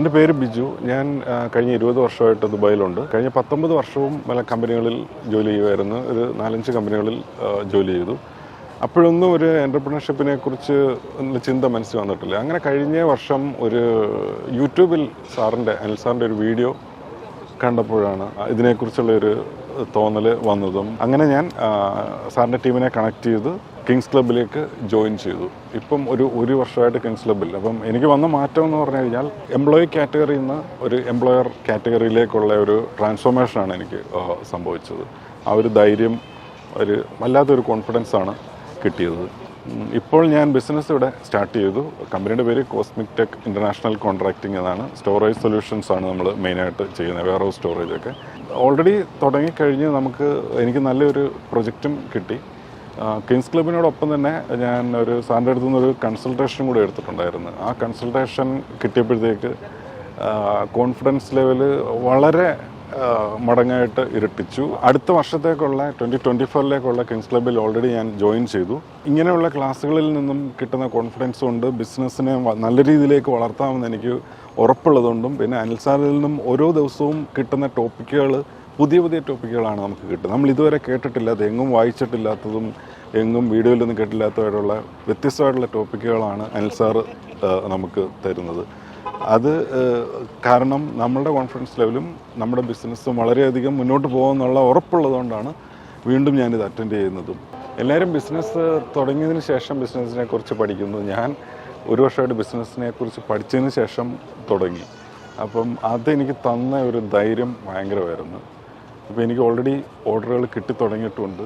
എൻ്റെ പേര് ബിജു. ഞാൻ കഴിഞ്ഞ 20 വർഷമായിട്ട് ദുബായിലുണ്ട്. കഴിഞ്ഞ 19 വർഷവും പല കമ്പനികളിൽ ജോലി ചെയ്യുമായിരുന്നു. ഒരു 4-5 കമ്പനികളിൽ ജോലി ചെയ്തു. അപ്പോഴൊന്നും ഒരു എൻ്റർപ്രണർഷിപ്പിനെ കുറിച്ച് ചിന്ത മനസ്സിൽ വന്നിട്ടില്ല. അങ്ങനെ കഴിഞ്ഞ വർഷം ഒരു യൂട്യൂബിൽ അനിൽ സാറിൻ്റെ ഒരു വീഡിയോ കണ്ടപ്പോഴാണ് ഇതിനെക്കുറിച്ചുള്ളൊരു തോന്നൽ വന്നതും. അങ്ങനെ ഞാൻ സാറിൻ്റെ ടീമിനെ കണക്ട് ചെയ്ത് കിങ്സ് ക്ലബ്ബിലേക്ക് ജോയിൻ ചെയ്തു. ഇപ്പം ഒരു വർഷമായിട്ട് കിങ്സ് ക്ലബ്ബിൽ. അപ്പം എനിക്ക് വന്ന മാറ്റം എന്ന് പറഞ്ഞു കഴിഞ്ഞാൽ എംപ്ലോയി കാറ്റഗറിയിൽ നിന്ന് ഒരു എംപ്ലോയർ കാറ്റഗറിയിലേക്കുള്ള ഒരു ട്രാൻസ്ഫോർമേഷനാണ് എനിക്ക് സംഭവിച്ചത്. ആ ഒരു ധൈര്യം, ഒരു വല്ലാത്തൊരു കോൺഫിഡൻസാണ് കിട്ടിയത്. ഇപ്പോൾ ഞാൻ ബിസിനസ് ഇവിടെ സ്റ്റാർട്ട് ചെയ്തു. കമ്പനിയുടെ പേര് കോസ്മിക് ടെക് ഇൻ്റർനാഷണൽ കോൺട്രാക്റ്റിംഗ് എന്നാണ്. സ്റ്റോറേജ് സൊല്യൂഷൻസ് ആണ് നമ്മൾ മെയിനായിട്ട് ചെയ്യുന്നത്, വെയർ ഹൗസ് സ്റ്റോറേജൊക്കെ. ഓൾറെഡി തുടങ്ങിക്കഴിഞ്ഞ് എനിക്ക് നല്ലൊരു പ്രൊജക്റ്റും കിട്ടി. കിങ്സ് ക്ലബിനോടൊപ്പം തന്നെ ഞാൻ സാറിൻ്റെ അടുത്തു നിന്നൊരു കൺസൾട്ടേഷൻ കൂടെ എടുത്തിട്ടുണ്ടായിരുന്നു. ആ കൺസൾട്ടേഷൻ കിട്ടിയപ്പോഴത്തേക്ക് കോൺഫിഡൻസ് ലെവൽ വളരെ മടങ്ങായിട്ട് ഇരട്ടിച്ചു. അടുത്ത വർഷത്തേക്കുള്ള 2024 കിങ്സ് ക്ലബ്ബിൽ ഓൾറെഡി ഞാൻ ജോയിൻ ചെയ്തു. ഇങ്ങനെയുള്ള ക്ലാസ്സുകളിൽ നിന്നും കിട്ടുന്ന കോൺഫിഡൻസ് കൊണ്ട് ബിസിനസ്സിനെ നല്ല രീതിയിലേക്ക് വളർത്താമെന്ന് എനിക്ക് ഉറപ്പുള്ളതുകൊണ്ടും, പിന്നെ അനിൽ സാറിൽ നിന്നും ഓരോ ദിവസവും കിട്ടുന്ന ടോപ്പിക്കുകൾ പുതിയ ടോപ്പിക്കുകളാണ് നമുക്ക് കിട്ടുന്നത്. നമ്മൾ ഇതുവരെ കേട്ടിട്ടില്ലാത്ത, എങ്ങും വായിച്ചിട്ടില്ലാത്തതും എങ്ങും വീഡിയോയിലൊന്നും കേട്ടില്ലാത്തതായിട്ടുള്ള വ്യത്യസ്തമായിട്ടുള്ള ടോപ്പിക്കുകളാണ് അനിൽ സാറ് നമുക്ക് തരുന്നത്. അത് കാരണം നമ്മളുടെ കോൺഫിഡൻസ് ലെവലും നമ്മുടെ ബിസിനസ്സും വളരെയധികം മുന്നോട്ട് പോകുമെന്നുള്ള ഉറപ്പുള്ളതുകൊണ്ടാണ് വീണ്ടും ഞാനിത് അറ്റൻഡ് ചെയ്യുന്നതും. എല്ലാവരും ബിസിനസ് തുടങ്ങിയതിന് ശേഷം ബിസിനസ്സിനെ കുറിച്ച് പഠിക്കുന്നു. ഞാൻ ഒരു വർഷമായിട്ട് ബിസിനസ്സിനെ കുറിച്ച് പഠിച്ചതിന് ശേഷം തുടങ്ങി. അപ്പം അതെനിക്ക് തന്ന ഒരു ധൈര്യം ഭയങ്കരമായിരുന്നു. അപ്പോൾ എനിക്ക് ഓൾറെഡി ഓർഡറുകൾ കിട്ടി തുടങ്ങിയിട്ടുണ്ട്.